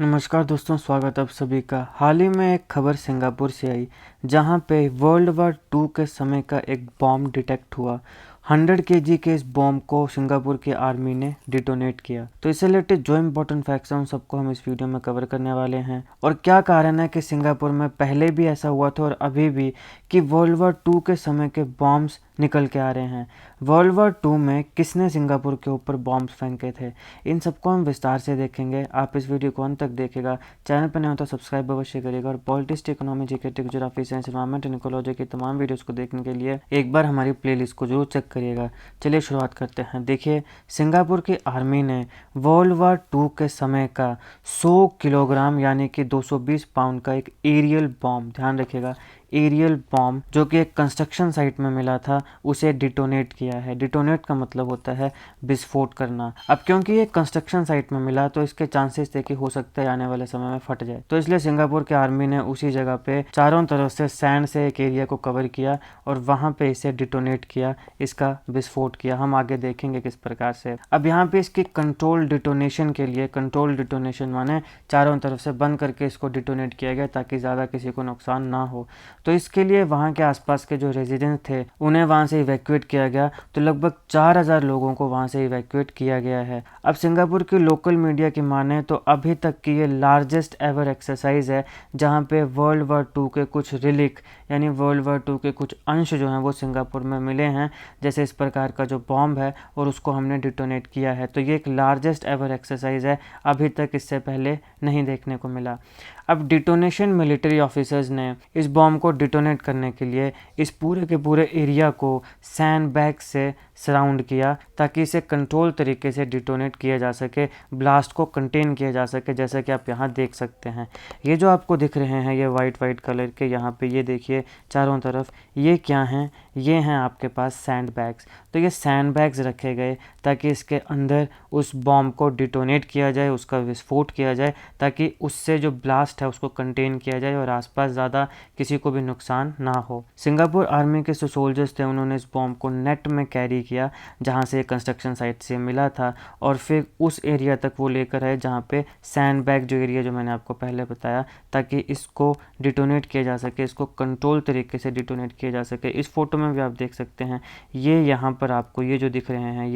नमस्कार दोस्तों, स्वागत है आप सभी का। हाल ही में एक खबर सिंगापुर से आई जहां पे वर्ल्ड वार टू के समय का एक बॉम्ब डिटेक्ट हुआ। 100 केजी के इस बॉम्ब को सिंगापुर की आर्मी ने डिटोनेट किया। तो इससे रिलेटेड जो इम्पोर्टेंट फैक्ट्स हैं उन सबको हम इस वीडियो में कवर करने वाले हैं और क्या कारण है कि सिंगापुर में पहले भी ऐसा हुआ था और अभी भी कि वर्ल्ड वार टू के समय के बॉम्ब्स निकल के आ रहे हैं। वर्ल्ड वार टू में किसने सिंगापुर के ऊपर बॉम्ब्स फेंके थे, इन सबको हम विस्तार से देखेंगे। आप इस वीडियो को अंत तक देखेगा। चैनल पर नहीं हो तो सब्सक्राइब अवश्य करेगा और politics, economy, GK, geography, science, environment and ecology की तमाम वीडियोस को देखने के लिए एक बार हमारी प्लेलिस्ट को जरूर चेक करिएगा। चलिए शुरुआत करते हैं। देखिए, सिंगापुर की आर्मी ने वर्ल्ड वार टू के समय का 100 किलोग्राम यानी कि 220 पाउंड का एक एरियल बॉम्ब, ध्यान रखिएगा, एरियल बॉम्ब जो कि एक कंस्ट्रक्शन साइट में मिला था, उसे डिटोनेट किया है। डिटोनेट का मतलब होता है विस्फोट करना। अब क्योंकि ये कंस्ट्रक्शन साइट में मिला तो इसके चांसेस थे कि हो सकता है आने वाले समय में फट जाए। तो इसलिए सिंगापुर के आर्मी ने उसी जगह पे चारों तरफ से सैंड से एक एरिया को कवर किया और वहां पे इसे डिटोनेट किया, इसका विस्फोट किया। हम आगे देखेंगे किस प्रकार से। अब यहाँ पे इसकी कंट्रोल डिटोनेशन के लिए, कंट्रोल डिटोनेशन माने चारों तरफ से बंद करके इसको डिटोनेट किया गया ताकि ज़्यादा किसी को नुकसान ना हो। तो इसके लिए वहाँ के आसपास के जो रेजिडेंट्स थे उन्हें वहाँ से इवैक्यूएट किया गया। तो लगभग 4000 लोगों को वहाँ से इवैक्यूएट किया गया है। अब सिंगापुर की लोकल मीडिया की माने तो अभी तक की ये लार्जेस्ट एवर एक्सरसाइज है जहाँ पे वर्ल्ड वार टू के कुछ रिलिक यानी वर्ल्ड वार टू के कुछ अंश जो हैं वो सिंगापुर में मिले हैं, जैसे इस प्रकार का जो बॉम्ब है और उसको हमने डिटोनेट किया है। तो ये एक लार्जेस्ट एवर एक्सरसाइज है, अभी तक इससे पहले नहीं देखने को मिला। अब डिटोनेशन मिलिट्री ऑफिसर्स ने इस बॉम्ब को डिटोनेट करने के लिए इस पूरे के पूरे एरिया को सैंड बैग से सराउंड किया ताकि इसे कंट्रोल तरीके से डिटोनेट किया जा सके, ब्लास्ट को कंटेन किया जा सके। जैसा कि आप यहाँ देख सकते हैं, ये जो आपको दिख रहे हैं ये वाइट कलर के, यहाँ पे ये देखिए चारों तरफ, ये क्या हैं, ये हैं आपके पास सैंड बैग्स। तो ये सैंड बैग्स रखे गए ताकि इसके अंदर उस बॉम्ब को डिटोनेट किया जाए, उसका विस्फोट किया जाए ताकि उससे जो ब्लास्ट है उसको कंटेन किया जाए और आसपास ज़्यादा किसी को भी नुकसान ना हो। सिंगापुर आर्मी के जो सोल्जर्स थे उन्होंने इस बॉम्ब को नेट में कैरी किया जहाँ से कंस्ट्रक्शन साइट से मिला था और फिर उस एरिया तक वो लेकर आए जहाँ पे सैंड बैग जो एरिया जो मैंने आपको पहले बताया, ताकि इसको डिटोनेट किया जा सके, इसको कंट्रोल तरीके से डिटोनेट किया जा सके। इस फोटो में भी आप देख सकते हैं, ये यहाँ पर आपको ये जो दिख रहे हैं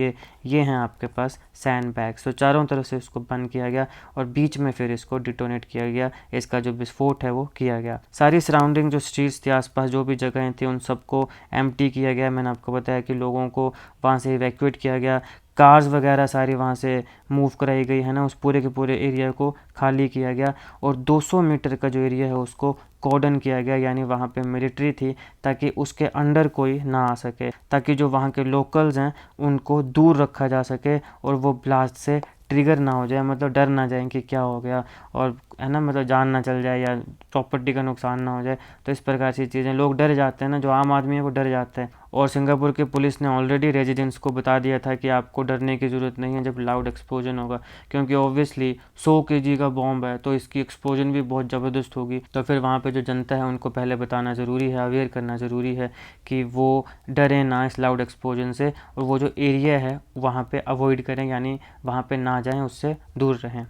ये हैं आपके पास सैंड बैग्स। तो चारों तरफ से इसको बंद किया गया और बीच में फिर इसको डिटोनेट किया गया, इसका जो विस्फोट है वो किया गया। सारी सराउंडिंग जो स्ट्रीट्स थी, आसपास जो भी जगहें थी, उन सबको एम्प्टी किया गया। मैंने आपको बताया कि लोगों को वहाँ से इवैक्यूएट किया गया, कार्स वगैरह सारी वहाँ से मूव कराई गई है ना, उस पूरे के पूरे एरिया को खाली किया गया और 200 मीटर का जो एरिया है उसको कॉर्डन किया गया, यानी वहाँ पे मिलिट्री थी ताकि उसके अंडर कोई ना आ सके, ताकि जो वहाँ के लोकल्स हैं उनको दूर रखा जा सके और वो ब्लास्ट से ट्रिगर ना हो जाए, मतलब डर ना जाए कि क्या हो गया और है ना, मतलब जान ना चल जाए या प्रॉपर्टी का नुकसान ना हो जाए। तो इस प्रकार की चीज़ें, लोग डर जाते हैं ना, जो आम आदमी है वो डर जाता है। और सिंगापुर की पुलिस ने ऑलरेडी रेजिडेंट्स को बता दिया था कि आपको डरने की ज़रूरत नहीं है जब लाउड एक्सप्लोजन होगा, क्योंकि ऑब्वियसली 100 केजी का बॉम्ब है तो इसकी एक्सप्लोजन भी बहुत ज़बरदस्त होगी। तो फिर वहाँ पे जो जनता है उनको पहले बताना ज़रूरी है, अवेयर करना ज़रूरी है कि वो डरे ना इस लाउड एक्सप्लोजन से और वो जो एरिया है वहाँ पे अवॉइड करें, यानी वहाँ पे ना जाएं, उससे दूर रहें।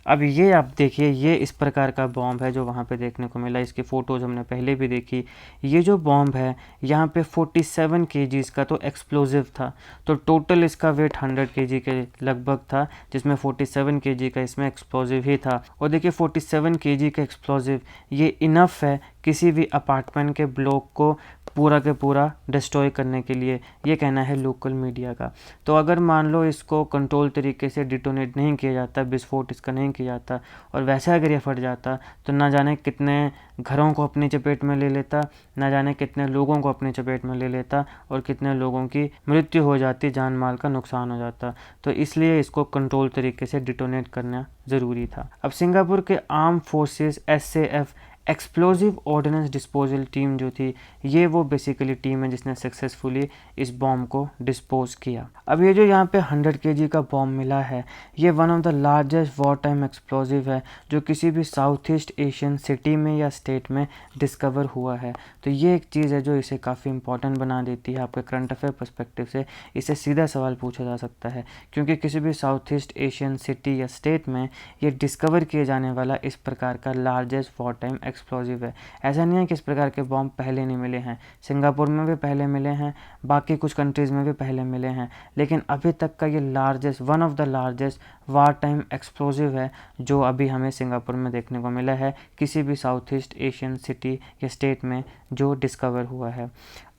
अब ये आप देखिए, ये इस प्रकार का बॉम्ब है जो वहाँ पे देखने को मिला। इसकी फ़ोटोज़ हमने पहले भी देखी। ये जो बॉम्ब है यहाँ पे 47 केजीज़ का तो एक्सप्लोजिव था, तो टोटल इसका वेट 100 केजी के लगभग था, जिसमें 47 केजी का इसमें एक्सप्लोजिव ही था। और देखिए 47 केजी का एक्सप्लोजिव ये इनफ है किसी भी अपार्टमेंट के ब्लॉक को पूरा के पूरा डिस्ट्रॉय करने के लिए, ये कहना है लोकल मीडिया का। तो अगर मान लो इसको कंट्रोल तरीके से डिटोनेट नहीं किया जाता, विस्फोट इसका नहीं किया जाता और वैसे अगर ये फट जाता तो ना जाने कितने घरों को अपनी चपेट में ले लेता, ना जाने कितने लोगों को अपनी चपेट में ले लेता और कितने लोगों की मृत्यु हो जाती, जान माल का नुकसान हो जाता। तो इसलिए इसको कंट्रोल तरीके से डिटोनेट करना ज़रूरी था। अब सिंगापुर के arm forces SAF explosive ordnance disposal team जो थी, ये वो बेसिकली टीम है जिसने सक्सेसफुली इस बॉम्ब को डिस्पोज किया। अब ये जो यहाँ पे 100 kg का बॉम्ब मिला है, ये one of the largest war time explosive है जो किसी भी साउथ ईस्ट एशियन सिटी में या स्टेट में डिस्कवर हुआ है। तो ये एक चीज़ है जो इसे काफ़ी इंपॉर्टेंट बना देती है। आपके करंट अफेयर पर्सपेक्टिव से इसे सीधा सवाल पूछा जा सकता है, क्योंकि किसी भी साउथ ईस्ट एशियन सिटी या स्टेट में ये डिस्कवर किए जाने वाला इस प्रकार का लार्जेस्ट वॉर टाइम एक्सप्लोजिव है। ऐसा नहीं है कि इस प्रकार के बॉम्ब पहले नहीं मिले हैं, सिंगापुर में भी पहले मिले हैं, बाकी कुछ कंट्रीज़ में भी पहले मिले हैं, लेकिन अभी तक का ये largest, one of the largest war time explosive है जो अभी हमें सिंगापुर में देखने को मिला है, किसी भी साउथ ईस्ट एशियन सिटी या स्टेट में जो डिस्कवर हुआ है।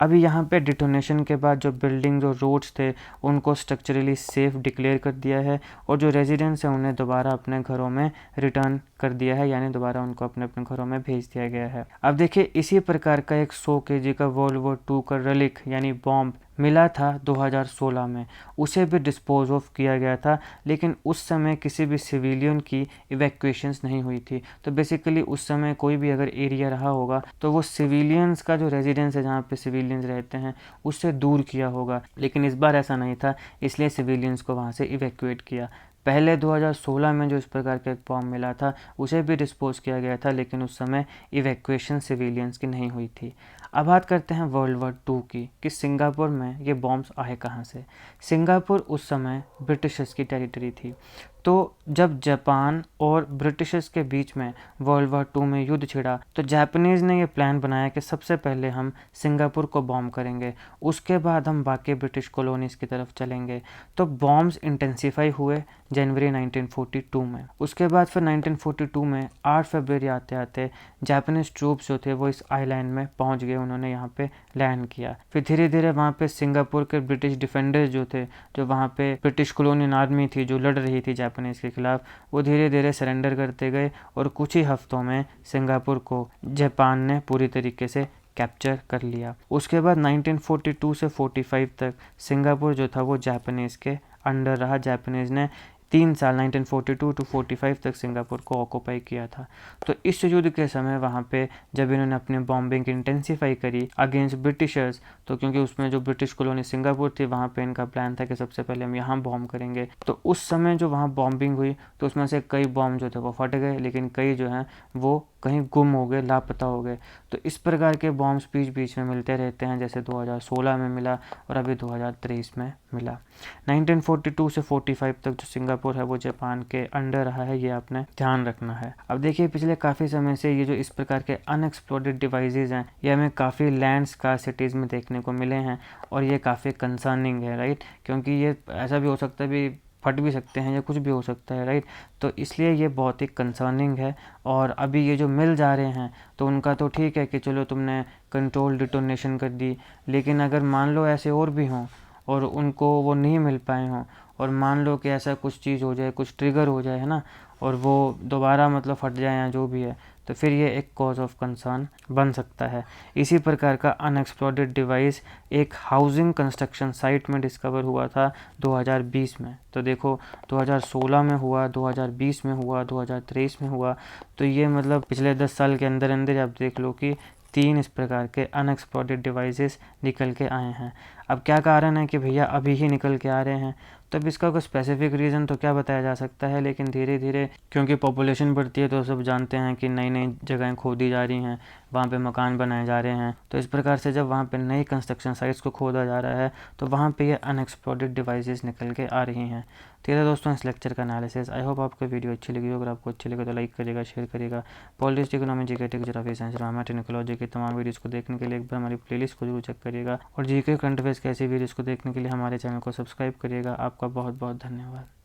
अभी यहाँ पे डिटोनेशन के बाद जो बिल्डिंग, जो रोड्स थे, उनको स्ट्रक्चरली सेफ डिक्लेयर कर दिया है और जो रेजिडेंट्स हैं उन्हें दोबारा अपने घरों में रिटर्न कर दिया है, यानी दोबारा उनको अपने अपने घरों में भेज दिया गया है। अब देखिए, इसी प्रकार का एक 100 kg का वर्ल्ड वॉर 2 का relic यानी बॉम्ब मिला था 2016 में, उसे भी डिस्पोज ऑफ किया गया था, लेकिन उस समय किसी भी सिविलियन की इवैक्यूएशंस नहीं हुई थी। तो बेसिकली उस समय कोई भी अगर एरिया रहा होगा तो वो सिविलियंस का जो रेजिडेंस है, जहाँ पे सिविलियंस रहते हैं, उससे दूर किया होगा, लेकिन इस बार ऐसा नहीं था, इसलिए सिविलियंस को वहाँ से इवैक्यूएट किया। पहले 2016 में जो इस प्रकार का एक बॉम्ब मिला था उसे भी डिस्पोज किया गया था, लेकिन उस समय इवैक्यूएशन सिविलियंस की नहीं हुई थी। अब बात करते हैं वर्ल्ड वॉर 2 की, कि सिंगापुर में ये बॉम्ब्स आए कहाँ से। सिंगापुर उस समय ब्रिटिशर्स की टेरिटरी थी। तो जब जापान और ब्रिटिशर्स के बीच में वर्ल्ड वॉर 2 में युद्ध छिड़ा, तो जापानीज़ ने ये प्लान बनाया कि सबसे पहले हम सिंगापुर को बॉम्ब करेंगे, उसके बाद हम बाकी ब्रिटिश कॉलोनीज़ की तरफ चलेंगे। तो बॉम्ब्स इंटेंसिफाई हुए जनवरी 1942 में। उसके बाद फिर 1942 में 8 फरवरी आते आते जापानीज़ ट्रूप्स जो थे वो इस आइलैंड में पहुंच गए, उन्होंने यहाँ पे लैंड किया। फिर धीरे धीरे वहाँ पे सिंगापुर के ब्रिटिश डिफेंडर्स जो थे, जो वहाँ पे ब्रिटिश कॉलोनियल आर्मी थी जो लड़ रही थी जापानीज़ के खिलाफ, वो धीरे धीरे सरेंडर करते गए और कुछ ही हफ्तों में सिंगापुर को जापान ने पूरी तरीके से कैप्चर कर लिया। उसके बाद 1942 से 45 तक सिंगापुर जो था वो जापानीज़ के अंडर रहा। जापानीज़ ने 3 साल 1942 टू 45 तक सिंगापुर को ऑक्यूपाई किया था। तो इस युद्ध के समय वहाँ पे जब इन्होंने अपने बॉम्बिंग इंटेंसिफाई करी अगेंस्ट ब्रिटिशर्स, तो क्योंकि उसमें जो ब्रिटिश कॉलोनी सिंगापुर थी, वहाँ पे इनका प्लान था कि सबसे पहले हम यहाँ बॉम्ब करेंगे। तो उस समय जो वहाँ बॉम्बिंग हुई तो उसमें से कई बॉम्ब जो थे वो फट गए, लेकिन कई जो हैं वो कहीं गुम हो गए, लापता हो गए। तो इस प्रकार के बॉम्ब्स बीच बीच में मिलते रहते हैं, जैसे 2016 में मिला और अभी 2023 में मिला। 1942 से 45 तक जो सिंगापुर है वो जापान के अंडर रहा है, ये आपने ध्यान रखना है। अब देखिए, पिछले काफ़ी समय से ये जो इस प्रकार के अनएक्सप्लोडेड डिवाइसेस हैं, ये हमें काफ़ी लैंड्स का सिटीज़ में देखने को मिले हैं और ये काफ़ी कंसर्निंग है, राइट, क्योंकि ये ऐसा भी हो सकता है भी फट भी सकते हैं या कुछ भी हो सकता है, राइट। तो इसलिए ये बहुत ही कंसर्निंग है। और अभी ये जो मिल जा रहे हैं तो उनका तो ठीक है कि चलो तुमने कंट्रोल डिटोनेशन कर दी, लेकिन अगर मान लो ऐसे और भी हों और उनको वो नहीं मिल पाए हों, और मान लो कि ऐसा कुछ चीज़ हो जाए, कुछ ट्रिगर हो जाए, है ना, और वो दोबारा मतलब फट जाए या जो भी है, तो फिर ये एक कॉज ऑफ कंसर्न बन सकता है। इसी प्रकार का अनएक्सप्लोडेड डिवाइस एक हाउसिंग कंस्ट्रक्शन साइट में डिस्कवर हुआ था 2020 में। तो देखो, 2016 में हुआ, 2020 में हुआ, 2023 में हुआ, तो ये मतलब पिछले 10 साल के अंदर अंदर आप देख लो कि 3 इस प्रकार के अनएक्सप्लोडेड डिवाइसेस निकल के आए हैं। अब क्या कारण है कि भैया अभी ही निकल के आ रहे हैं, तो अब इसका कोई स्पेसिफिक रीज़न तो क्या बताया जा सकता है, लेकिन धीरे धीरे क्योंकि पॉपुलेशन बढ़ती है तो सब जानते हैं कि नई नई जगहें खोदी जा रही हैं, वहाँ पे मकान बनाए जा रहे हैं। तो इस प्रकार से जब वहाँ पे नई कंस्ट्रक्शन साइट्स को खोदा जा रहा है तो वहाँ पे ये अनएक्सप्लोडेड डिवाइसेस निकल के आ रही हैं। तो ये दोस्तों इस लेक्चर का एनालिसिस। आई होप आपको वीडियो अच्छी लगी हो। अगर आपको अच्छी लगे तो लाइक करिएगा, शेयर करिएगा। Politics, economy, GK, geography, science, grammar, technology की तमाम वीडियोस को देखने के लिए एक बार हमारी प्लेलिस्ट को जरूर चेक करिएगा और जीके करंट अफेयर्स के ऐसी वीडियोस को देखने के लिए हमारे चैनल को सब्सक्राइब करिएगा। आपका बहुत बहुत धन्यवाद।